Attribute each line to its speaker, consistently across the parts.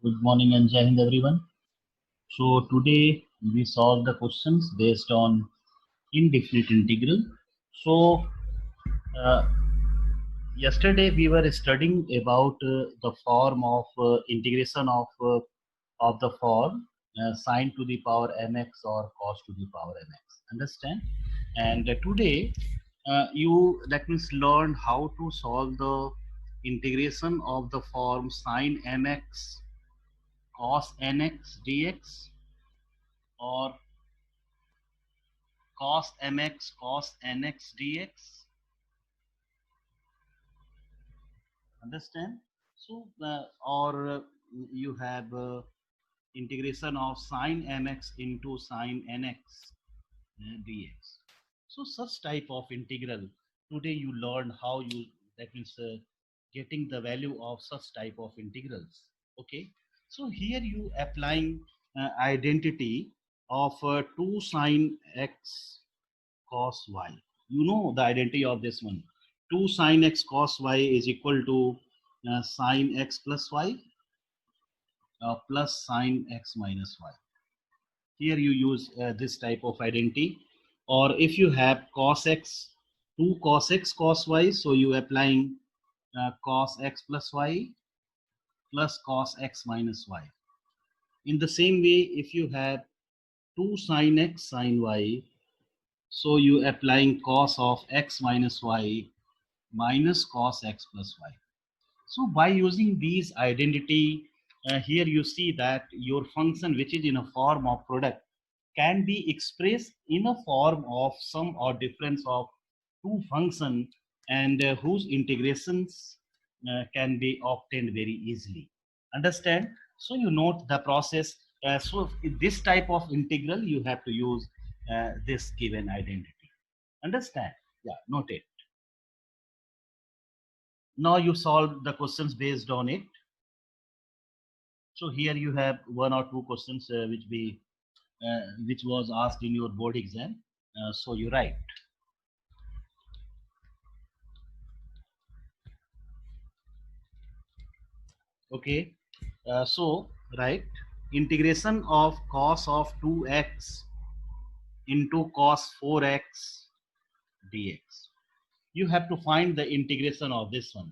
Speaker 1: Good morning and Jai Hind everyone. So today we solve the questions based on indefinite integral. So uh, yesterday we were studying about the form of integration of the form sine to the power mx or cos to the power mx. Understand? And today you that means learn how to solve the integration of the form sine mx cos nx dx or cos mx cos nx dx. Understand? So or you have integration of sine mx into sine nx dx. So such type of integral today you learn how you that means getting the value of such type of integrals. Okay, so here you applying identity of 2 sine x cos y. You know the identity of this one. 2 sine x cos y is equal to sine x plus y plus sine x minus y. Here you use this type of identity. Or if you have cos x, 2 cos x cos y, so you applying cos x plus y plus cos x minus y. In the same way, if you have 2 sine x sine y, so you applying cos of x minus y minus cos x plus y. So by using these identity, here you see that your function which is in a form of product can be expressed in a form of sum or difference of two function, and whose integrations can be obtained very easily. Understand? So you note the process. So this type of integral you have to use this given identity. Understand? Yeah, note it. Now you solve the questions based on it. So here you have one or two questions which was asked in your board exam. So you write. Okay. So write integration of cos of 2x into cos 4x dx. You have to find the integration of this one.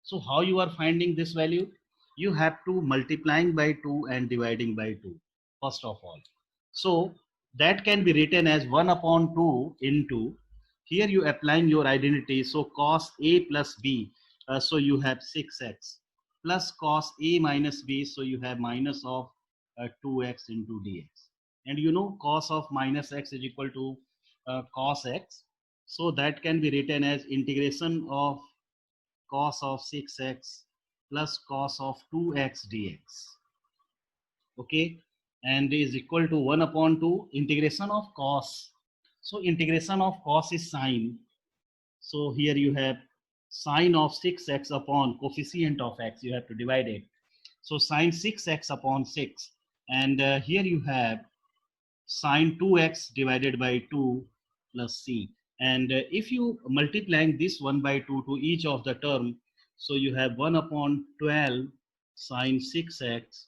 Speaker 1: So how you are finding this value? You have to multiplying by 2 and dividing by 2 first of all. So that can be written as 1 upon 2 into, here you applying your identity, so cos a plus b, so you have 6x plus cos a minus b, so you have minus of 2x into dx. And you know cos of minus x is equal to cos x, so that can be written as integration of cos of 6x plus cos of 2x dx. Okay, and is equal to 1 upon 2 integration of cos. So integration of cos is sine. So here you have sine of 6x upon coefficient of x, you have to divide it. So sine 6x upon 6, and here you have sine 2x divided by 2 plus c. And if you multiplying this 1 by 2 to each of the term, so you have 1 upon 12 sine 6x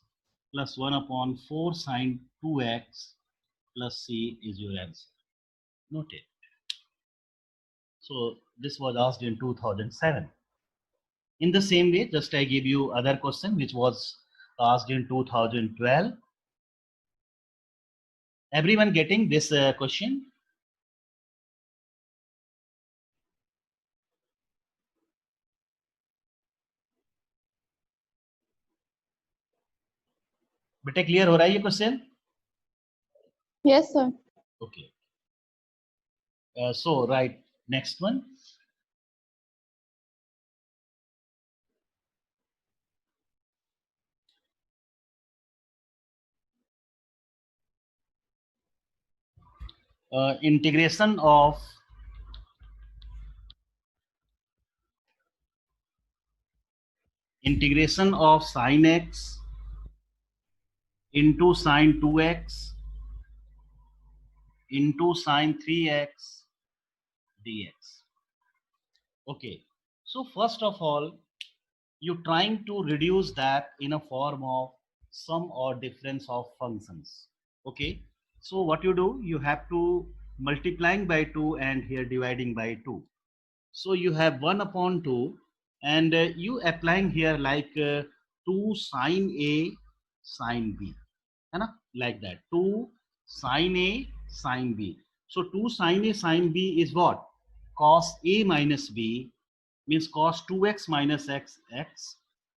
Speaker 1: plus 1 upon 4 sine 2x plus c is your answer. Note it. So this was asked in 2007. In the same way, just I give you other question which was asked in 2012. Everyone getting this question? बेटे clear हो रहा है ये question?
Speaker 2: Yes, sir.
Speaker 1: Okay. So right, next one. Integration of sine x into sine 2x into sine 3x dx. Okay, so first of all, you trying to reduce that in a form of sum or difference of functions. Okay, so what you do, you have to multiplying by 2 and here dividing by 2. So you have 1 upon 2 and you applying here like 2 sine A sine B, है ना, like that, 2 sine A sine B. So 2 sine A sine B is what? Cos A minus B, means cos 2x minus x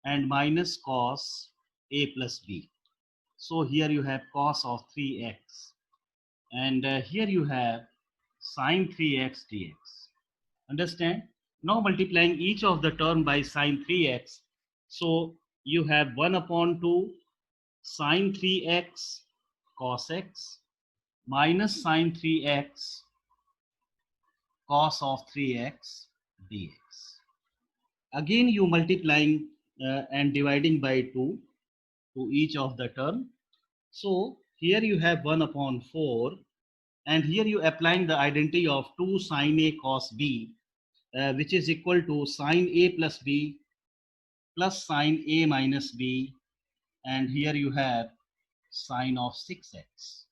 Speaker 1: and minus cos A plus B. So here you have cos of 3x and here you have sine 3x dx. Understand? Now multiplying each of the term by sine 3x. So you have 1 upon 2 sine 3x cos x minus sine 3x cos of 3x dx. Again you multiplying and dividing by 2 to each of the term. So here you have 1 upon 4 and here you applying the identity of 2 sine A cos B, which is equal to sine A plus B plus sine A minus B, and here you have sine of 6x.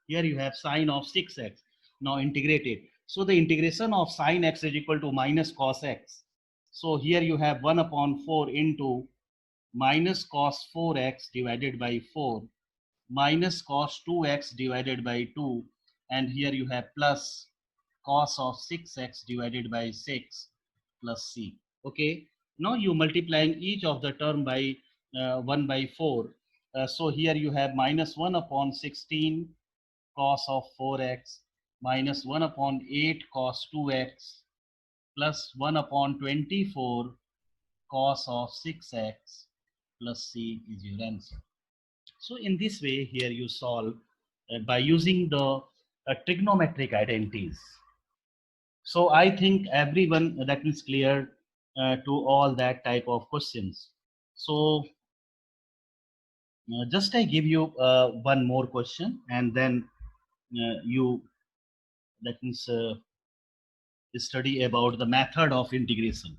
Speaker 1: Here you have sine of 6x. Now integrate it. So the integration of sine x is equal to minus cos x. So here you have 1 upon 4 into minus cos 4x divided by 4 minus cos 2x divided by 2, and here you have plus cos of 6x divided by 6 plus c. Okay, now you multiplying each of the term by 1 by 4. So here you have minus 1 upon 16 cos of 4x minus 1 upon 8 cos 2x plus 1 upon 24 cos of 6x plus c is your answer. So in this way, here you solve by using the trigonometric identities. So I think everyone that is clear to all that type of questions. So just I give you one more question and then you that means study about the method of integration.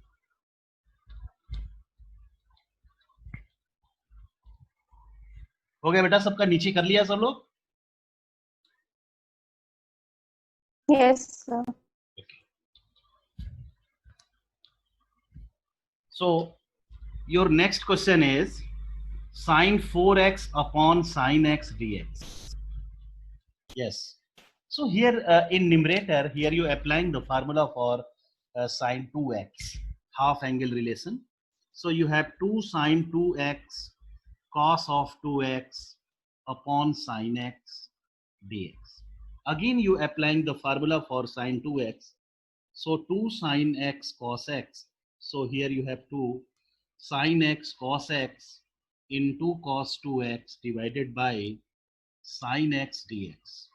Speaker 1: हो गया बेटा सबका, नीचे कर लिया सब लोग?
Speaker 2: Yes, sir.
Speaker 1: Okay. So your next question is sine 4x upon sine x dx. Yes. So here in numerator, here you applying the formula for sine 2x, half angle relation. So you have 2 sine 2x cos of 2x upon sine x dx. Again you applying the formula for sine 2x. So 2 sine x cos x. So here you have 2 sine x cos x into cos 2x divided by sine x dx.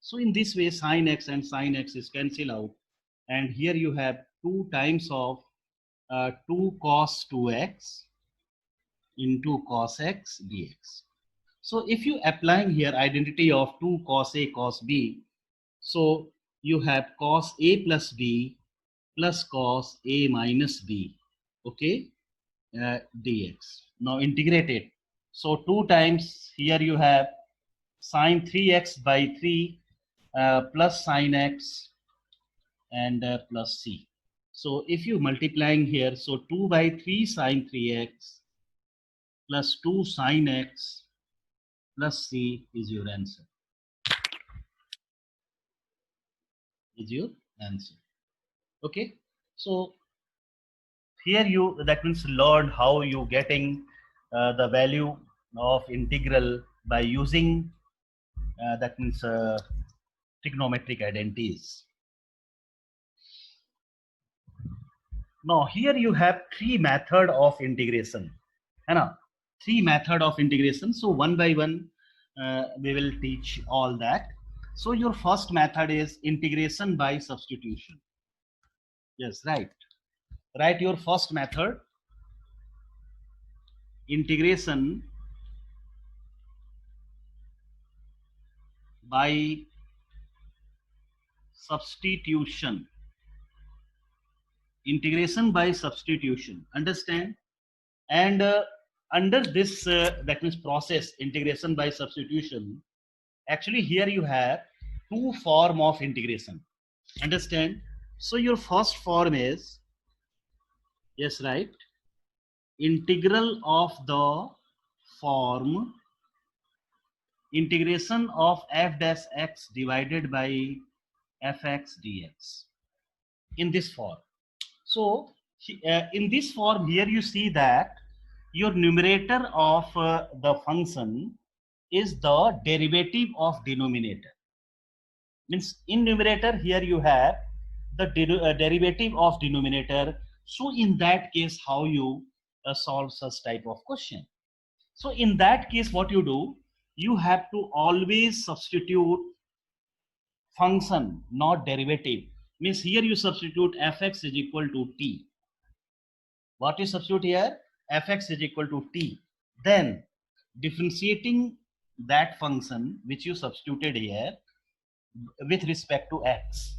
Speaker 1: So in this way sine x and sine x is cancel out, and here you have 2 times of 2 cos 2x into cos x dx. So if you applying here identity of 2 cos a cos b, so you have cos a plus b plus cos a minus b, okay, dx. Now integrate it. So 2 times here you have sine 3x by 3 plus sine x and plus c. So if you multiplying here, so 2 by 3 sine 3x plus 2 sine x plus c is your answer. Is your answer. Okay. So here you, that means learn how you getting the value of integral by using that means trigonometric identities. Now here you have 3 method of integration, है ना? 3 method of integration. So one by one we will teach all that. So your first method is integration by substitution. Yes, right. Write your first method, integration by substitution. Integration by substitution. Understand? And under this that means process integration by substitution, actually here you have two form of integration. Understand? So your first form is, yes, right, integral of the form integration of f dash x divided by fx dx in this form. So in this form here you see that your numerator of the function is the derivative of denominator. Means in numerator here you have the derivative of denominator. So in that case, how you solve such type of question? So in that case, what you do, you have to always substitute function, not derivative. Means here you substitute fx is equal to t. What you substitute here? Fx is equal to t. Then differentiating that function which you substituted here with respect to x.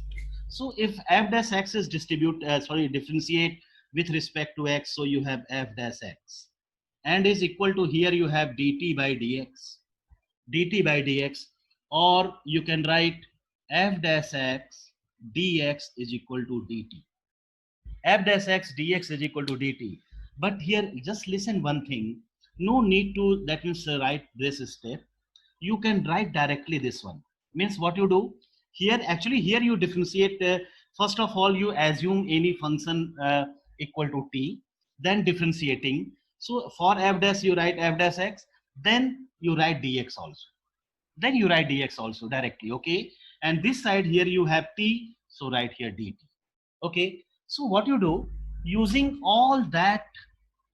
Speaker 1: So if f dash x is differentiate with respect to x, so you have f dash x, and is equal to, here you have dt by dx, or you can write f dash x dx is equal to dt. F dash x dx is equal to dt. But here just listen one thing, no need to that means write this step. You can write directly this one. Means what you do here, actually here you differentiate, first of all you assume any function equal to t, then differentiating. So for f dash you write f dash x, then you write dx also, then you write dx also directly, okay? And this side here you have t, so write here dt, okay? So what you do, using all that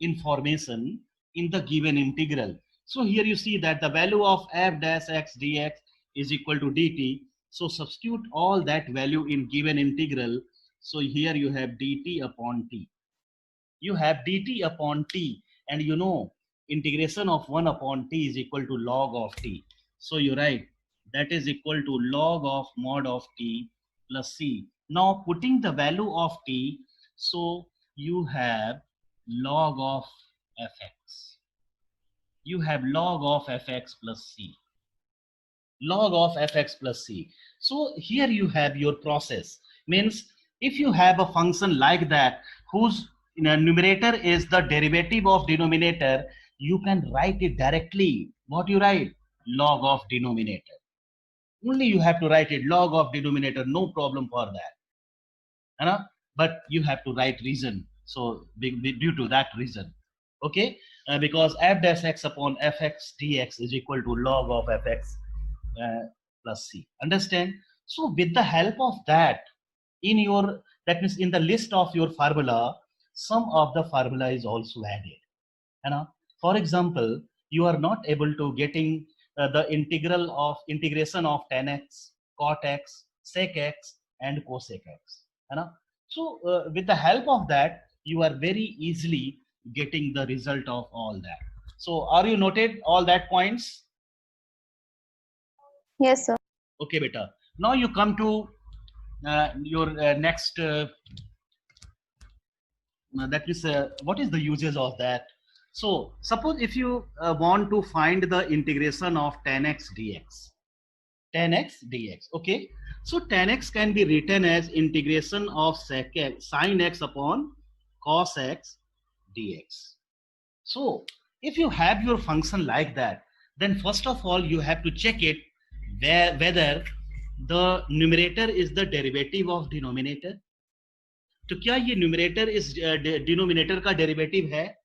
Speaker 1: information in the given integral, so here you see that the value of f dash x dx is equal to dt. So substitute all that value in given integral. So here you have dt upon t. You have dt upon t, and you know integration of 1 upon t is equal to log of t. So you write that is equal to log of mod of t plus c. Now putting the value of t, so you have log of fx. You have log of fx plus c. Log of fx plus c. So here you have your process. Means if you have a function like that whose numerator is the derivative of denominator, you can write it directly. What you write? Log of denominator. Only you have to write it log of denominator, no problem for that. But you have to write reason. So due to that reason, okay, because f dash x upon fx dx is equal to log of fx plus c. Understand? So with the help of that, in your, that means in the list of your formula, some of the formula is also added. For example, you are not able to getting the integration of tan x, cot x, sec x, and cosec x. So with the help of that, you are very easily getting the result of all that. So are you noted all that points?
Speaker 2: Yes, sir.
Speaker 1: Okay, beta. Now you come to your next, that is, what is the uses of that? So suppose if you want to find the integration of tan x dx, okay? So tan x can be written as integration of sin x upon cos x dx. So if you have your function like that, then first of all you have to check it whether the numerator is the derivative of denominator. तो क्या ये numerator इस denominator का derivative है?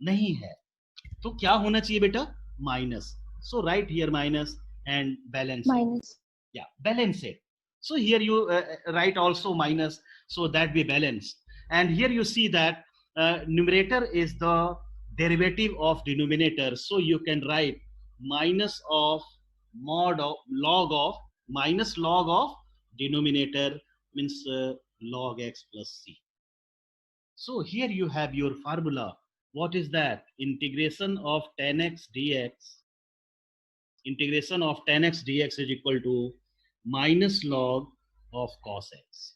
Speaker 1: नहीं है. तो क्या होना चाहिए बेटा? Minus. So write here minus and balance.
Speaker 2: Minus.
Speaker 1: Yeah, balance it. So here you write also minus, so that we balance. And here you see that numerator is the derivative of denominator. So you can write minus of mod of log of minus log of denominator, means log x plus c. So here you have your formula. What is that? Integration of tan x dx. Integration of tan x dx is equal to minus log of cos x.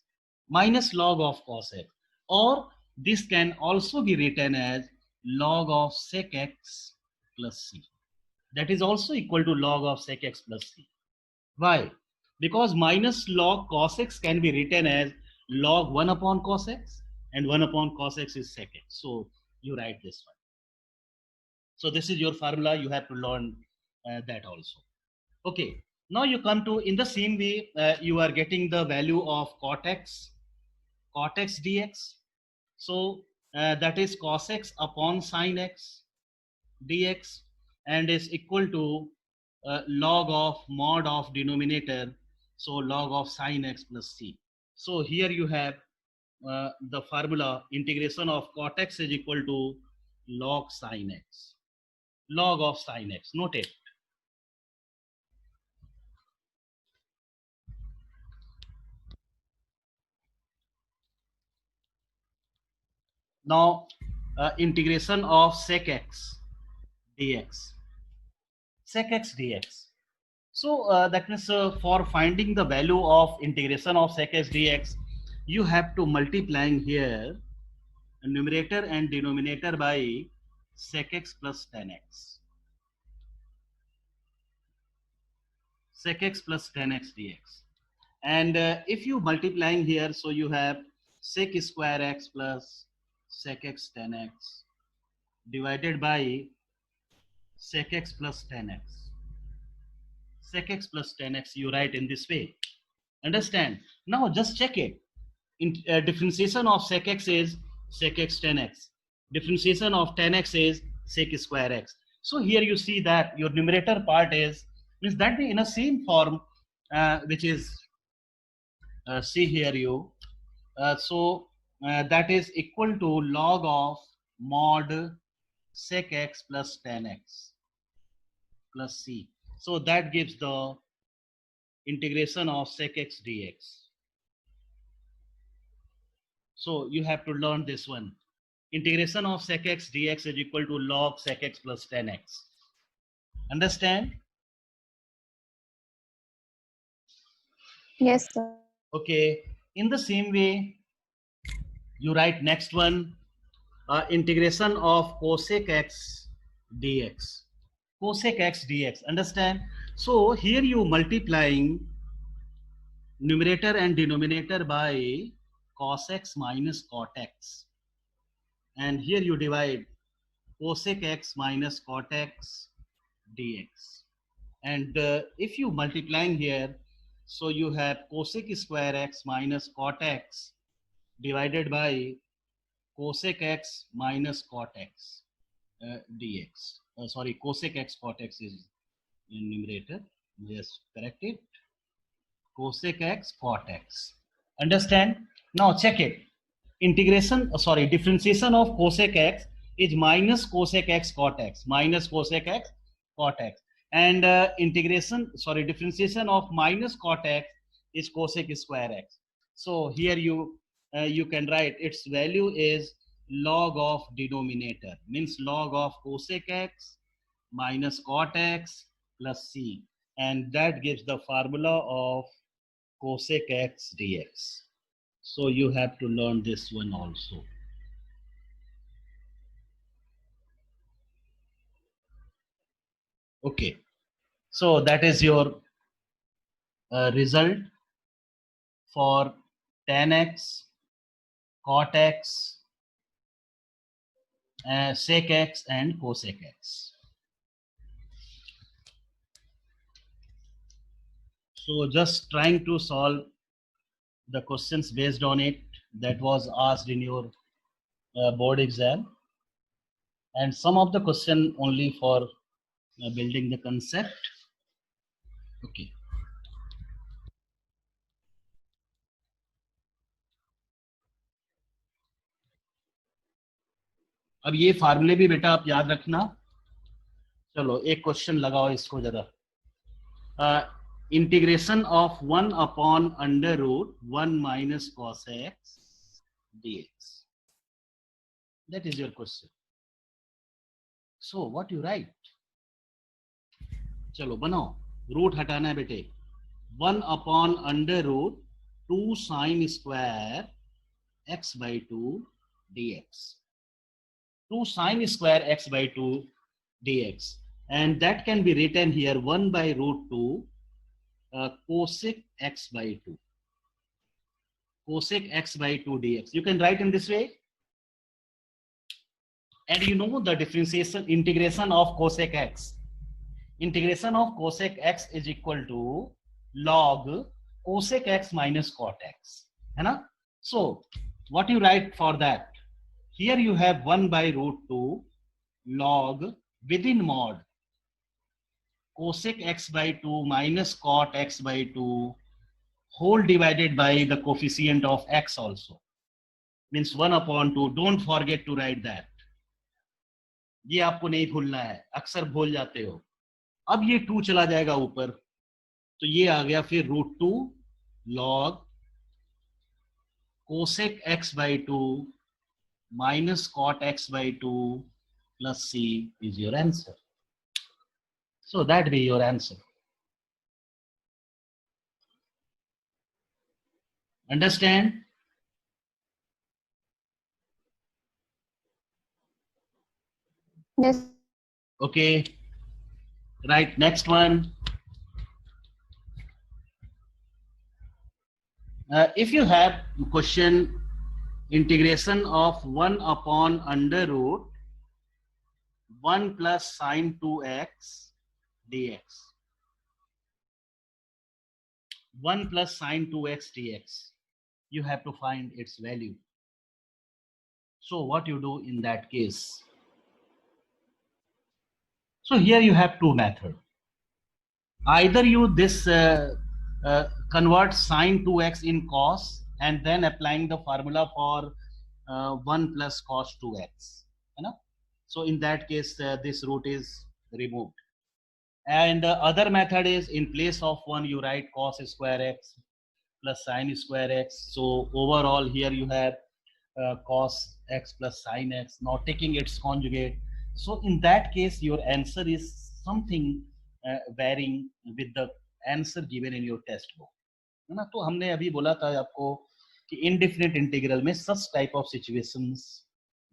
Speaker 1: Minus log of cos x. Or this can also be written as log of sec x plus c. That is also equal to log of sec x plus c. Why? Because minus log cos x can be written as log 1 upon cos x, and 1 upon cos x is sec x. So you write this one. So this is your formula. You have to learn that also. Okay. Now you come to, in the same way, you are getting the value of cot x dx. So that is cos x upon sin x dx, and is equal to log of mod of denominator, so log of sin x plus c. So here you have the formula, integration of cot x is equal to log sin x, log of sin x. Note it. Now integration of sec x dx, sec x dx. So that means for finding the value of integration of sec x dx, you have to multiplying here numerator and denominator by sec x plus tan x, sec x plus tan x dx. And if you multiplying here, so you have sec square x plus sec x tan x divided by sec x plus tan x. Sec x plus tan x you write in this way. Understand? Now just check it. Differentiation of sec x is sec x tan x. Differentiation of tan x is sec square x. So here you see that your numerator part is, means that in a same form, which is see here you. That is equal to log of mod sec x plus tan x plus c. So that gives the integration of sec x dx. So you have to learn this one. Integration of sec x dx is equal to log sec x plus tan x. Understand?
Speaker 2: Yes, sir.
Speaker 1: Okay. In the same way, you write next one, integration of cosec x dx. Cosec x dx. Understand? So here you multiplying numerator and denominator by cos x minus cot x. And here you divide cosec x minus cot x dx. And if you multiplying here, so you have cosec square x minus cot x divided by cosec x minus cot x dx. Sorry, cosec x cot x is in numerator. Yes, correct it. Cosec x cot x. Understand? Now check it. Integration, sorry, differentiation of cosec x is minus cosec x cot x, minus cosec x cot x. And integration, sorry, differentiation of minus cot x is cosec square x. So here you can write its value is log of denominator, means log of cosec x minus cot x plus c, and that gives the formula of cosec x dx. So you have to learn this one also. Okay, so that is your result for tan x, cot x, sec x and cosec x. So just trying to solve the questions based on it that was asked in your board exam, and some of the question only for building the concept. Okay. अब ये फार्मूले भी बेटा आप याद रखना. चलो एक क्वेश्चन लगाओ इसको जरा. Integration of 1 upon under root 1 minus cos x dx. That is your question. So what you write? चलो बनाओ. रूट हटाना है बेटे. 1 upon under root 2 sin square x by 2 dx. 2 sine square x by 2 dx. And that can be written here 1 by root 2 cosec x by 2. Cosec x by 2 dx. You can write in this way. And you know the differentiation integration of cosec x. Integration of cosec x is equal to log cosec x minus cot x. है ना? So what you write for that? Here you have 1 by root 2 log within mod cosec x by 2 minus cot x by 2 whole divided by the coefficient of x also. Means 1 upon 2. Don't forget to write that. ये आपको नहीं भूलना है, अक्सर भूल जाते हो. अब ये 2 चला जाएगा ऊपर, तो ये आ गया फिर root 2 log cosec x by 2 minus cot x by 2 plus c is your answer. So that be your answer. Understand?
Speaker 2: Yes.
Speaker 1: Okay. Right, next one. If you have question integration of 1 upon under root 1 plus sine 2x dx. 1 plus sine 2x dx. You have to find its value. So what you do in that case? So here you have two methods. Either you convert sine 2x in cos and then applying the formula for 1 plus cos 2x. You know? So in that case, this root is removed. And other method is in place of 1 you write cos square x plus sine square x. So overall here you have cos x plus sine x, now taking its conjugate. So in that case your answer is something varying with the answer given in your test book, है ना? तो हमने अभी बोला था आपको कि indefinite integral में such type of situations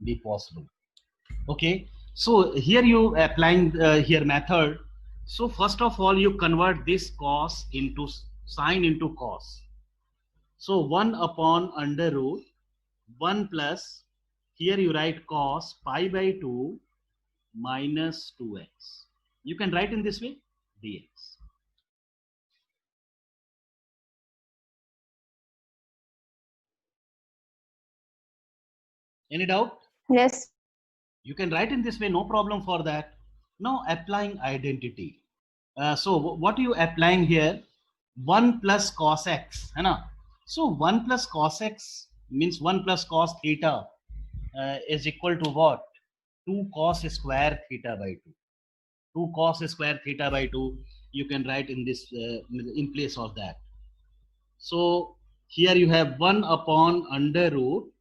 Speaker 1: be possible. Okay, so here you applying here method. So first of all you convert this cos into sine into cos. So 1 upon under root 1 plus, here you write cos pi by 2 minus 2x. You can write in this way dx. Any doubt?
Speaker 2: Yes.
Speaker 1: You can write in this way, no problem for that. Now applying identity. So what are you applying here? 1 plus cos x, है ना? So 1 plus cos x means 1 plus cos theta is equal to what? 2 cos square theta by 2. 2 cos square theta by 2. You can write in this in place of that. So here you have 1 upon under root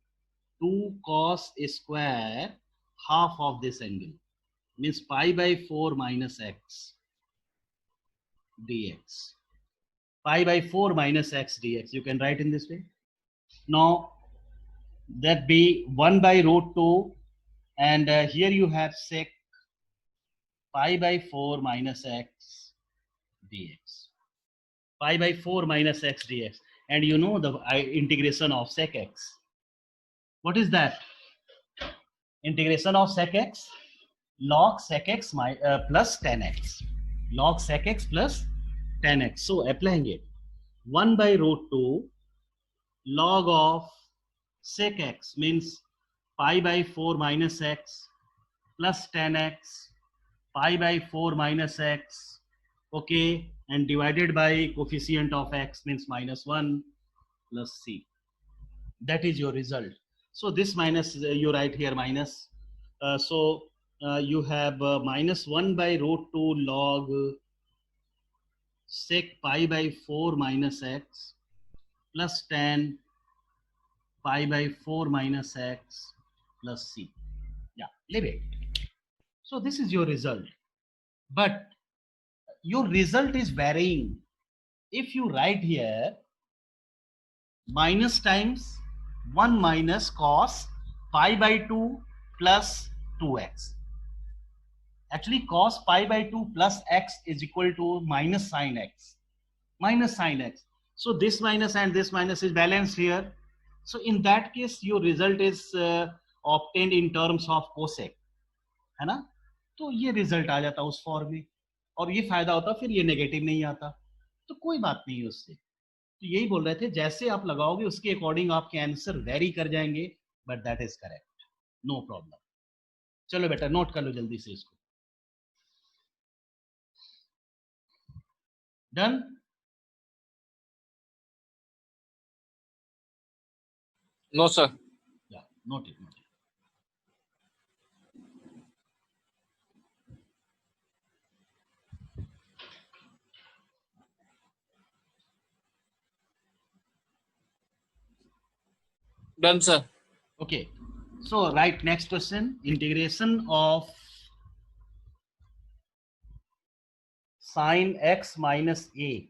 Speaker 1: 2 cos square half of this angle, means pi by 4 minus x dx. Pi by 4 minus x dx. You can write in this way. Now that be 1 by root 2 and here you have sec pi by 4 minus x dx. Pi by 4 minus x dx. And you know the integration of sec x. What is that? Integration of sec x? Log sec x plus 10x. Log sec x plus 10x. So applying it. 1 by root 2 log of sec x means pi by 4 minus x plus 10x pi by 4 minus x, okay, and divided by coefficient of x means minus 1 plus c. That is your result. So this minus you write here minus. You have minus 1 by root 2 log sec pi by 4 minus x plus 10 pi by 4 minus x plus c. Yeah, leave it. So this is your result. But your result is varying. If you write here minus times 1 minus cos pi by 2 plus 2x. Actually, cos pi by 2 plus x is equal to minus sin x. Minus sin x. So this minus and this minus is balanced here. So in that case, your result is obtained in terms of cosec, है ना? तो ये result आ जाता उस form में, और ये फायदा होता फिर ये नेगेटिव नहीं आता, तो कोई बात नहीं है उससे। तो यही बोल रहे थे, जैसे आप लगाओगे उसके अकॉर्डिंग आपके आंसर वेरी कर जाएंगे, but that is correct, no problem. चलो बेटा नोट कर लो जल्दी से इसको। Done?
Speaker 3: No, sir.
Speaker 1: Yeah, note it, note it.
Speaker 3: Done, sir.
Speaker 1: Okay, so right, next question. Integration of sine x minus a.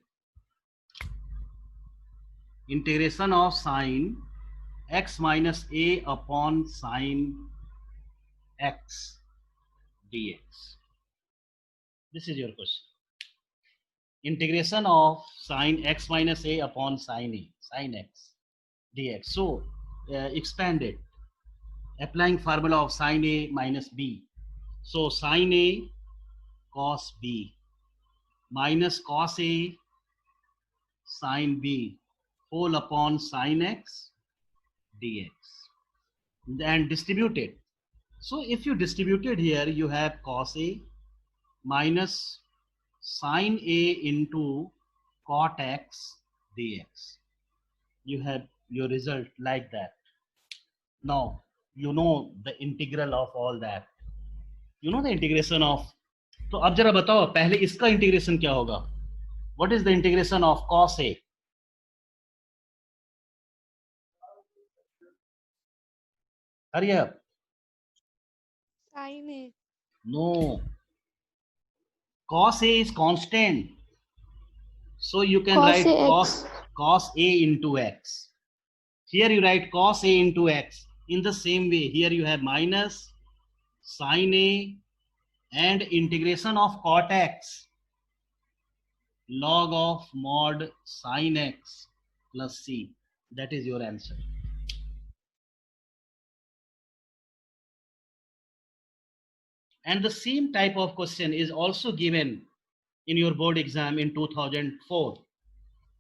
Speaker 1: Integration of sine x minus a upon sine x dx. This is your question. Integration of sine x minus a upon sine a, sine x dx. So expand it, applying formula of sine a minus b. So sine a cos b minus cos a sine b whole upon sine x dx, and distribute it. So if you distribute it here, you have cos a minus sine a into cot x dx. You have your result like that. Now you know the integral of all that. You know the integration of. तो अब जरा बताओ पहले इसका integration क्या होगा? What is the integration of cos a? Hurry up.
Speaker 2: Sin A.
Speaker 1: No. Cos a is constant. So you can
Speaker 2: Cos
Speaker 1: write
Speaker 2: AX.
Speaker 1: cos a into x. Here you write cos a into x. In the same way, here you have minus sin a and integration of cot x log of mod sin x plus c. That is your answer. And the same type of question is also given in your board exam in 2004.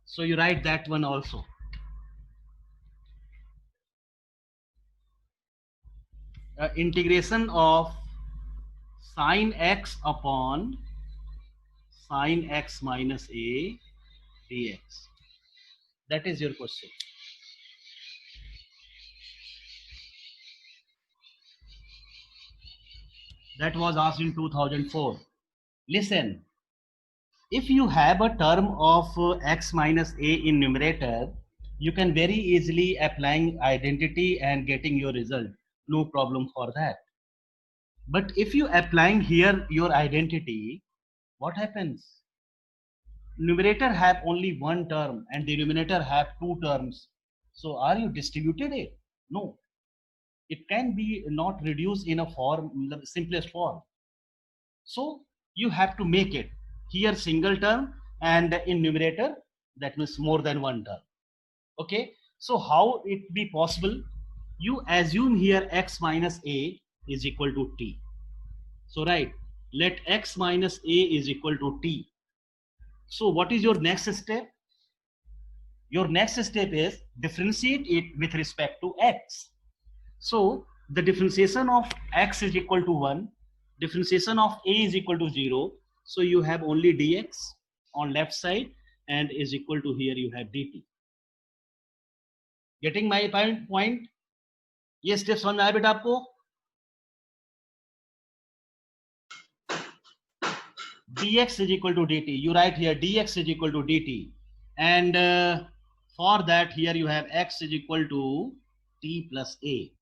Speaker 1: So you write that one also. Integration of sin x upon sin x minus a dx. That is your question. That was asked in 2004. Listen, if you have a term of x minus a in numerator, you can very easily applying identity and getting your result. No problem for that. But if you applying here your identity, what happens? Numerator have only one term and denominator have two terms. So are you distributed it? No. It can be not reduced in a form, the simplest form. So you have to make it here single term, and in numerator that means more than one term. Okay, so how it be possible? You assume here x minus a is equal to t. So right, let x minus a is equal to t. So what is your next step? Your next step is differentiate it with respect to x. So the differentiation of x is equal to 1, differentiation of a is equal to 0. So you have only dx on left side and is equal to here you have dt. Getting my point? ये step समझ में आया बेटा आपको? dx is equal to dt. You write here dx is equal to dt, and for that here you have x is equal to t plus a.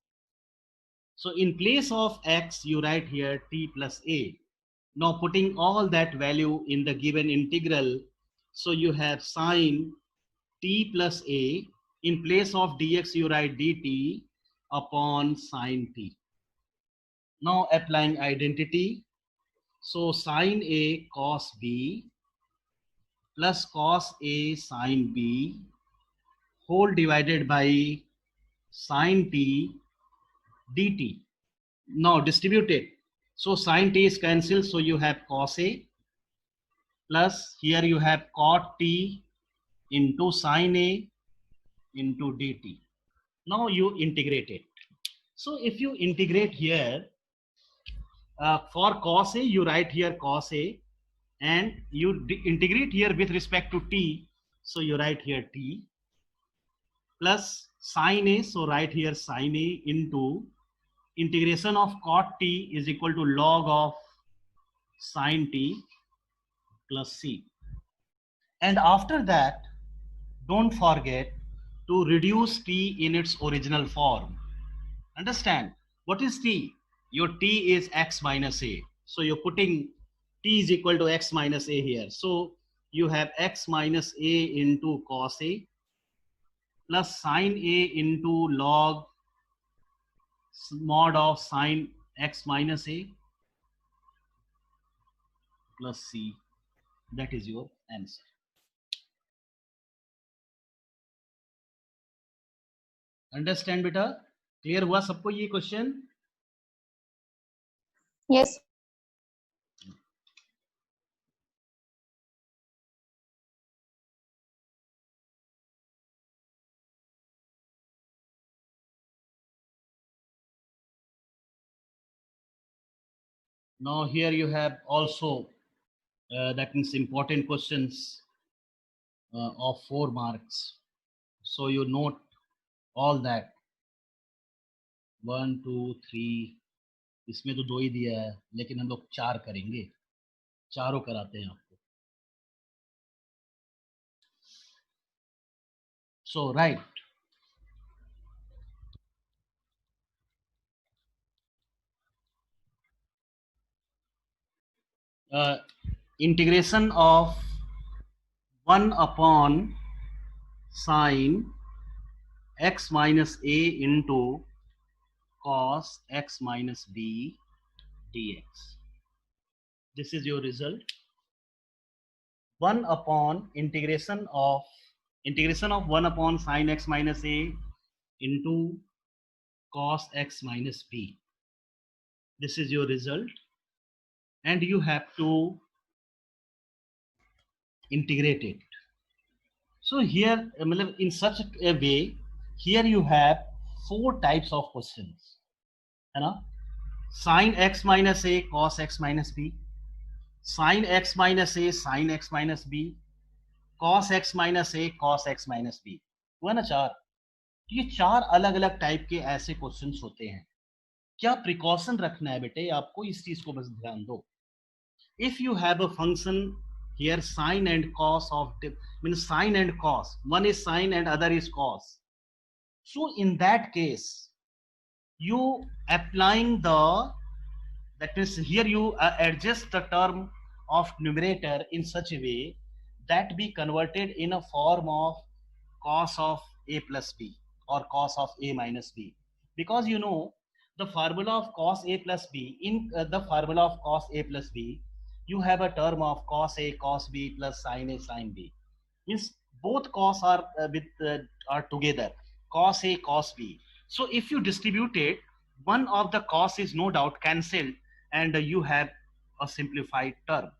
Speaker 1: So in place of x, you write here t plus a. Now putting all that value in the given integral, so you have sine t plus a. In place of dx, you write dt upon sine t. Now applying identity. So sin A cos B plus cos A sin B whole divided by sin T dt. Now distribute it. So sin T is cancelled. So you have cos A plus here you have cot T into sin A into dt. Now you integrate it. So if you integrate here, for cos A, you write here cos A, and you integrate here with respect to t. So you write here t plus sin A. So write here sin A into integration of cot t is equal to log of sin t plus c. And after that, don't forget to reduce t in its original form. Understand what is t? Your t is x minus a. So you're putting t is equal to x minus a here. So you have x minus a into cos a plus sin a into log mod of sin x minus a plus c. That is your answer. Understand beta? Clear हुआ सबको ये question?
Speaker 2: Yes.
Speaker 1: Now here you have also that means important questions of 4 marks. So you note all that 1 2 3 इसमें तो 2 ही दिया है लेकिन हम लोग 4 करेंगे, चारों कराते हैं आपको. So right, integration of 1 upon sine x minus a into cos x minus b dx. This is your result. 1 upon integration of 1 upon sine x minus a into cos x minus b. This is your result, and you have to integrate it. So here in such a way, here you have 4 types of questions, है ना? Sin x minus a cos x minus b, sin x minus a sin x minus b, cos x minus a cos x minus b. हुआ ना 4? ये 4 अलग अलग type के ऐसे questions होते हैं. क्या प्रिकॉशन रखना है बेटे आपको, इस चीज को बस ध्यान दो. If you have a function here sine and cos of means sine and cos, one is sine and other is cos, so in that case you applying the, that means here you adjust the term of numerator in such a way that be converted in a form of cos of a plus b or cos of a minus b, because you know the formula of cos a plus b, in the formula of cos a plus b you have a term of cos a cos b plus sin a sin b, means both cos are are together, cos a cos b. So if you distribute it, one of the cos is no doubt cancelled and you have a simplified term,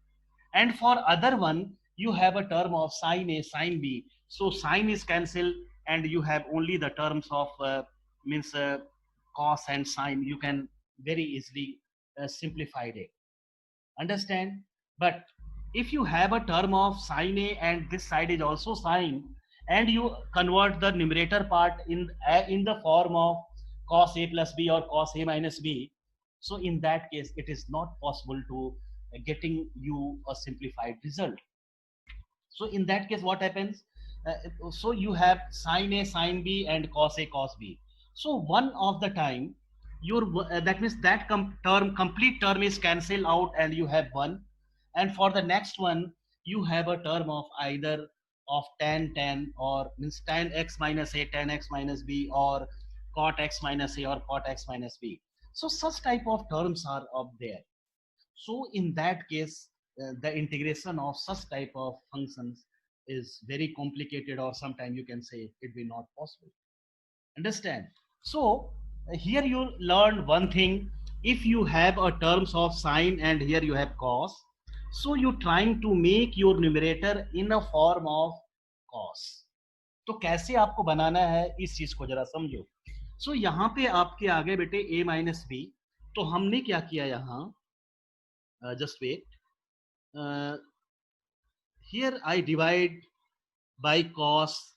Speaker 1: and for other one you have a term of sin a sin b, so sin is cancelled and you have only the terms of means cos and sin. You can very easily simplify it. Understand? But if you have a term of sin a and this side is also sin, and you convert the numerator part in the form of cos a plus b or cos a minus b, so in that case it is not possible to getting you a simplified result. So in that case what happens, so you have sin a sin b and cos a cos b. So one of the time your that means that complete term is cancelled out and you have one, and for the next one you have a term of either of tan or means tan x minus a tan x minus b or cot x minus a or cot x minus b. So such type of terms are up there. So in that case, the integration of such type of functions is very complicated, or sometimes you can say it will not possible. Understand? So here you learn one thing. If you have a terms of sine and here you have cos, so you trying to make your numerator in a form of cos. तो कैसे आपको बनाना है इस चीज को जरा समझो. सो यहाँ पे आपके आगे बेटे a माइनस बी. तो हमने क्या किया यहाँ, just wait. Here I divide by cos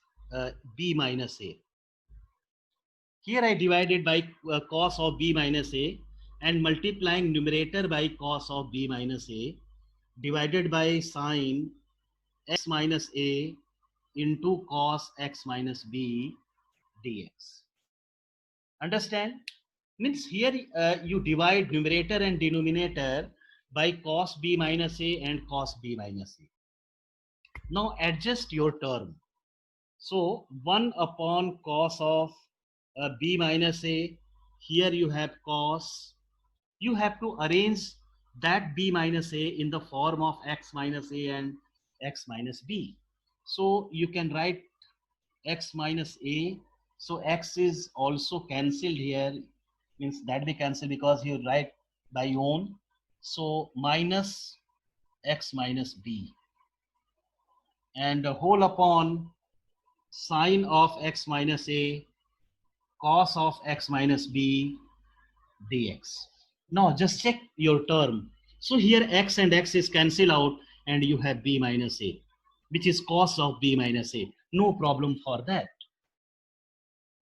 Speaker 1: b minus a. Here I divided by cos of b minus a and multiplying numerator by cos of b minus a divided by sine x minus a into cos x minus b dx. Understand? Means here you divide numerator and denominator by cos b minus a and cos b minus a. Now adjust your term. So 1 upon cos of b minus a, here you have cos. You have to arrange that b minus a in the form of x minus a and x minus b. So you can write x minus a. So x is also cancelled here, means that we cancel because you write by own. So minus x minus b and whole upon sine of x minus a cos of x minus b dx. Now just check your term. So here x and x is cancelled out and you have b minus a, which is cos of b minus a. No problem for that.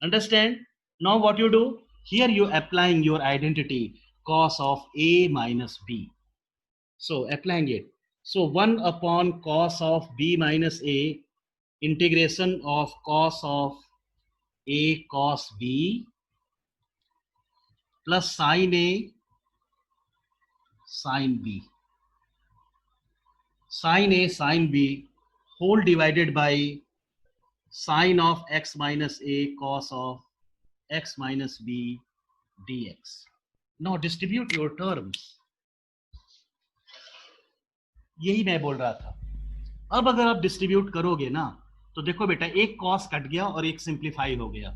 Speaker 1: Understand? Now what you do? Here you applying your identity cos of a minus b. So applying it. So 1 upon cos of b minus a integration of cos of a cos b plus sin a sin b. Sin a sin b whole divided by sine of x minus a cos of x minus b dx. Now distribute your terms. यही मैं बोल रहा था. अब अगर आप distribute करोगे ना तो देखो बेटा एक कॉस कट गया और एक सिंप्लीफाई हो गया.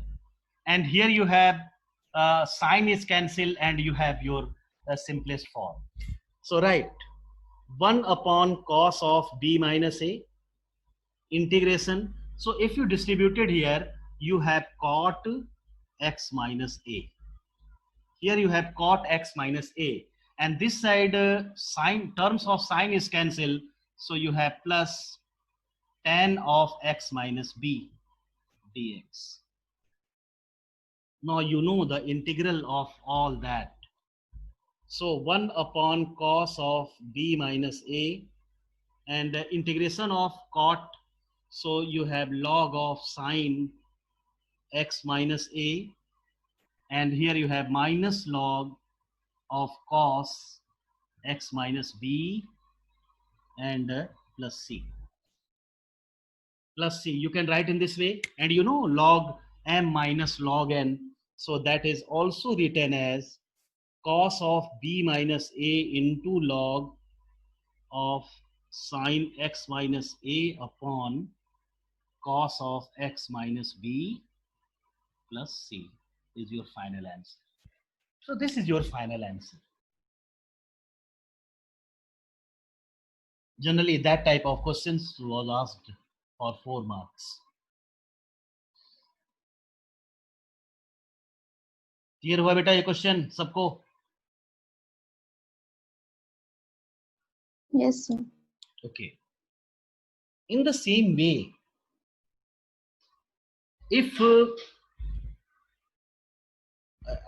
Speaker 1: And here you have sign is cancel and you have your simplest form. So write 1 upon cos of b minus a integration. So if you distributed here, you have cot x minus a. Here you have cot x minus a. And this side sine, terms of sine is cancelled. So you have plus tan of x minus b dx. Now you know the integral of all that. So 1 upon cos of b minus a and the integration of cot. So you have log of sine x minus a and here you have minus log of cos x minus b and plus c. Plus c you can write in this way, and you know log m minus log n. So that is also written as cos of b minus a into log of sine x minus a upon cos of x minus b plus c is your final answer. So this is your final answer. Generally that type of questions was asked for 4 marks. Clear हुआ बेटा ये question सबको?
Speaker 2: Yes, sir.
Speaker 1: Okay. In the same way, if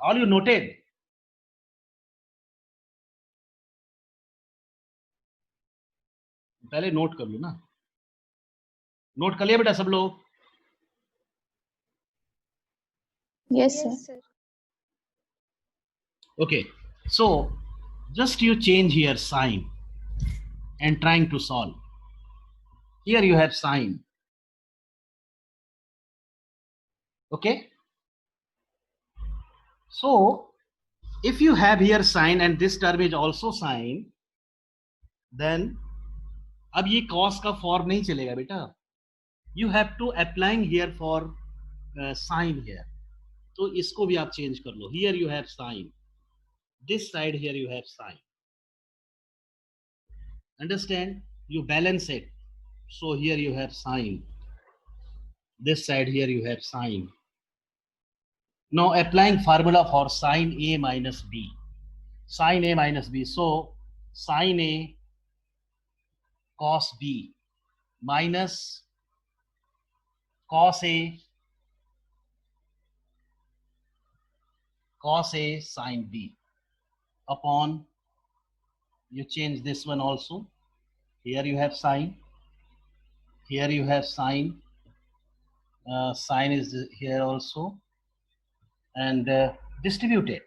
Speaker 1: all you noted, पहले note कर लो ना. Note कर लिया बेटा सब लोग?
Speaker 2: Yes, sir.
Speaker 1: Okay, so just you change here sign and trying to solve. Here you have sign. Okay, so if you have here sine and this term is also sine, then अब ये cos का form नहीं चलेगा बेटा. You have to applying here for sine here. तो इसको भी आप change कर लो. Here you have sine. This side here you have sine. Understand? You balance it. So here you have sine. This side here you have sine. Now applying formula for sine A minus B. Sine A minus B. So sine A cos B minus cos A sine B upon, you change this one also. Here you have sine. Here you have sine. Sine is here also. And distribute it.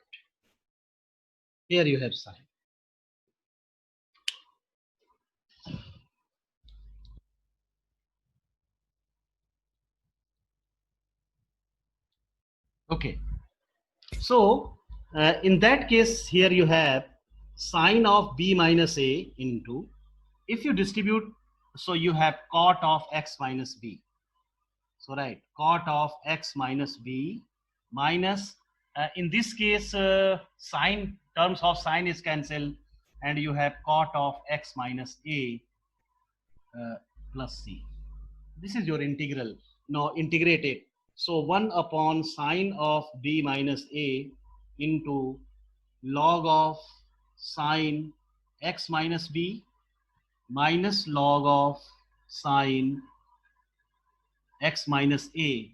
Speaker 1: Here you have sine. Okay. So in that case, here you have sine of B minus A into, if you distribute, so you have cot of X minus B. So right, cot of X minus B minus, in this case, sine, terms of sine is cancelled, and you have cot of X minus A plus C. This is your integral. Now integrate it. So 1 upon sine of B minus A into log of sine X minus B minus log of sine X minus A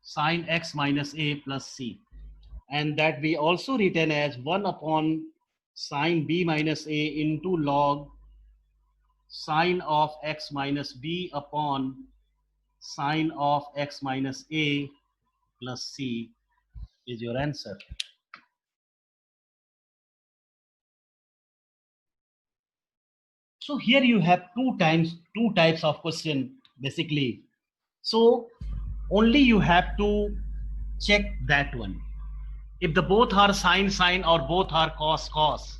Speaker 1: sine X minus A plus C. And that we also written as 1 upon sine B minus A into log sine of X minus B upon sine of X minus A plus C is your answer. So here you have two types of question basically. So only you have to check that one. If the both are sine or both are cos,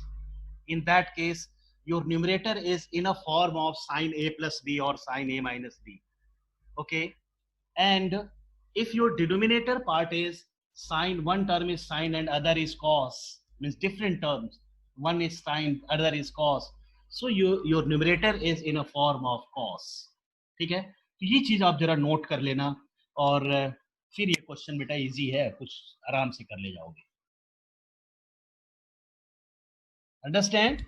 Speaker 1: in that case your numerator is in a form of sine A plus B or sine A minus B. Okay. And if your denominator part is sine, one term is sine and other is cos, means different terms, one is sine, other is cos, so your numerator is in a form of cos. ठीक है, तो ये चीज आप जरा note कर लेना, और फिर ये क्वेश्चन बेटा इजी है, कुछ आराम से कर ले जाओगे. Understand?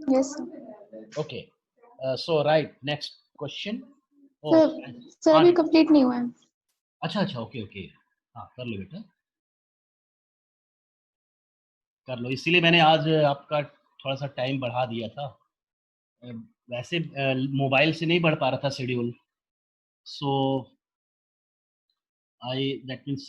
Speaker 2: Yes, sir.
Speaker 1: Okay. So right, next question.
Speaker 2: Sir अभी कंप्लीट नहीं हुआ है.
Speaker 1: अच्छा ओके हाँ कर लो बेटा, कर लो. इसीलिए मैंने आज आपका थोड़ा सा टाइम बढ़ा दिया था. वैसे मोबाइल से नहीं बढ़ पा रहा था शेड्यूल, सो दैट मीन्स